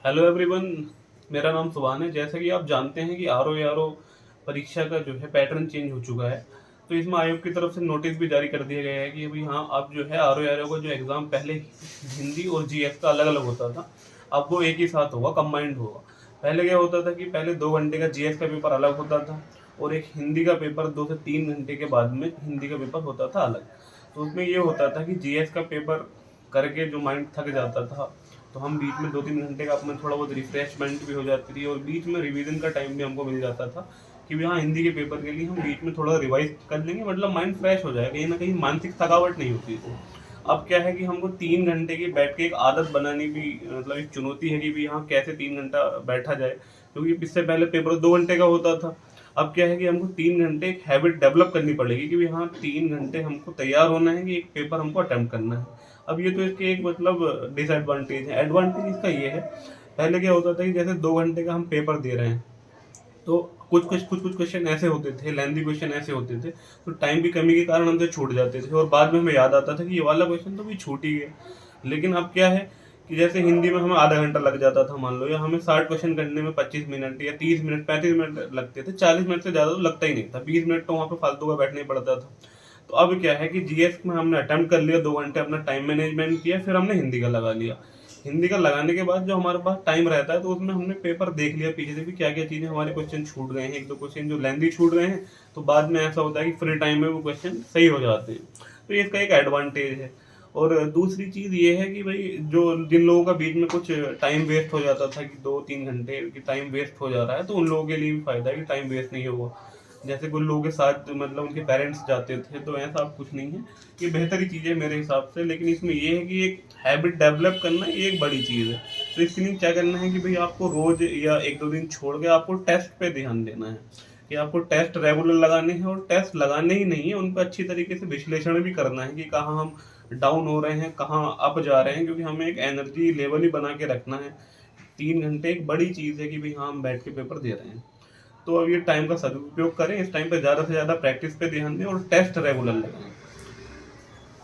Hello everyone. मेरा नाम सुभान है। जैसा कि आप जानते हैं कि आर ओ परीक्षा का जो है पैटर्न चेंज हो चुका है। तो इसमें आयोग की तरफ से नोटिस भी जारी कर दिया गया है कि अभी हाँ, अब जो है आर ओ का जो एग्ज़ाम पहले हिंदी और जीएस का अलग अलग होता था, अब वो एक ही साथ होगा, कंबाइंड होगा। पहले क्या होता था कि पहले 2 घंटे का जीएस का पेपर अलग होता था और एक हिंदी का पेपर 2 से 3 घंटे के बाद में हिंदी का पेपर होता था अलग। तो उसमें ये होता था कि जीएस का पेपर करके जो माइंड थक जाता था, तो हम बीच में 2-3 घंटे का अपना थोड़ा बहुत रिफ्रेशमेंट भी हो जाती थी और बीच में रिवीजन का टाइम भी हमको मिल जाता था कि भी हाँ, हिंदी के पेपर के लिए हम बीच में थोड़ा रिवाइज कर लेंगे, मतलब माइंड फ्रेश हो जाएगा, कहीं ना कहीं मानसिक थकावट नहीं होती थी। अब क्या है कि हमको 3 घंटे की बैठ के एक आदत बनानी भी मतलब एक चुनौती है कि भी हाँ, कैसे 3 घंटा बैठा जाए, क्योंकि इससे पहले पेपर 2 घंटे का होता था। अब क्या है कि हमको 3 घंटे एक हैबिट डेवलप करनी पड़ेगी कि भी हाँ, 3 घंटे हमको तैयार होना है कि एक पेपर हमको अटेम्प्ट करना है। अब ये तो इसके एक मतलब डिसएडवांटेज है। एडवांटेज इसका ये है, पहले क्या होता था कि जैसे 2 घंटे का हम पेपर दे रहे हैं, तो कुछ क्वेश्चन ऐसे होते थे, लेंथी क्वेश्चन ऐसे होते थे, तो टाइम की कमी के कारण हमसे छूट जाते थे और बाद में हमें याद आता था कि ये वाला क्वेश्चन तो भी छूट ही गया। लेकिन अब क्या है कि जैसे हिंदी में हमें आधा घंटा लग जाता था मान लो, या हमें 60 क्वेश्चन करने में 25 मिनट या 30 मिनट 35 मिनट लगते थे, 40 मिनट से ज़्यादा तो लगता ही नहीं था, 20 मिनट तो वहाँ पे फालतू का बैठना ही पड़ता था। तो अब क्या है कि जीएस में हमने अटेम्प्ट कर लिया, 2 घंटे अपना टाइम मैनेजमेंट किया, फिर हमने हिंदी का लगा लिया। हिंदी का लगाने के बाद जो हमारे पास टाइम रहता है, तो उसमें हमने पेपर देख लिया पीछे से भी क्या क्या चीज़ें हमारे क्वेश्चन छूट गए हैं, एक दो क्वेश्चन जो लेंदी छूट गए हैं, तो बाद में ऐसा होता है कि फ्री टाइम में वो क्वेश्चन सही हो जाते हैं। तो ये इसका एक एडवांटेज है। और दूसरी चीज़ ये है कि भाई जो जिन लोगों का बीच में कुछ टाइम वेस्ट हो जाता था कि 2-3 घंटे की टाइम वेस्ट हो जा रहा है, तो उन लोगों के लिए भी फायदा है कि टाइम वेस्ट नहीं होगा। जैसे कुछ लोगों के साथ मतलब उनके पेरेंट्स जाते थे, तो ऐसा अब कुछ नहीं है। ये बेहतर ही चीज़ है मेरे हिसाब से, लेकिन इसमें ये है कि एक हैबिट डेवलप करना ये एक बड़ी चीज़ है। तो इसके लिए क्या करना है कि भाई आपको रोज़ या 1-2 दिन छोड़ के आपको टेस्ट पे ध्यान देना है कि आपको टेस्ट रेगुलर लगाने हैं, और टेस्ट लगाने ही नहीं है, उनका अच्छी तरीके से विश्लेषण भी करना है कि कहाँ हम डाउन हो रहे हैं, कहाँ अप जा रहे हैं, क्योंकि हमें एक एनर्जी लेवल ही बना के रखना है। 3 घंटे एक बड़ी चीज़ है कि भाई हाँ, हम बैठ के पेपर दे रहे हैं। तो अब ये टाइम का सदुपयोग करें, इस टाइम पे ज़्यादा से ज़्यादा प्रैक्टिस पे ध्यान दें और टेस्ट रेगुलर लगाएं।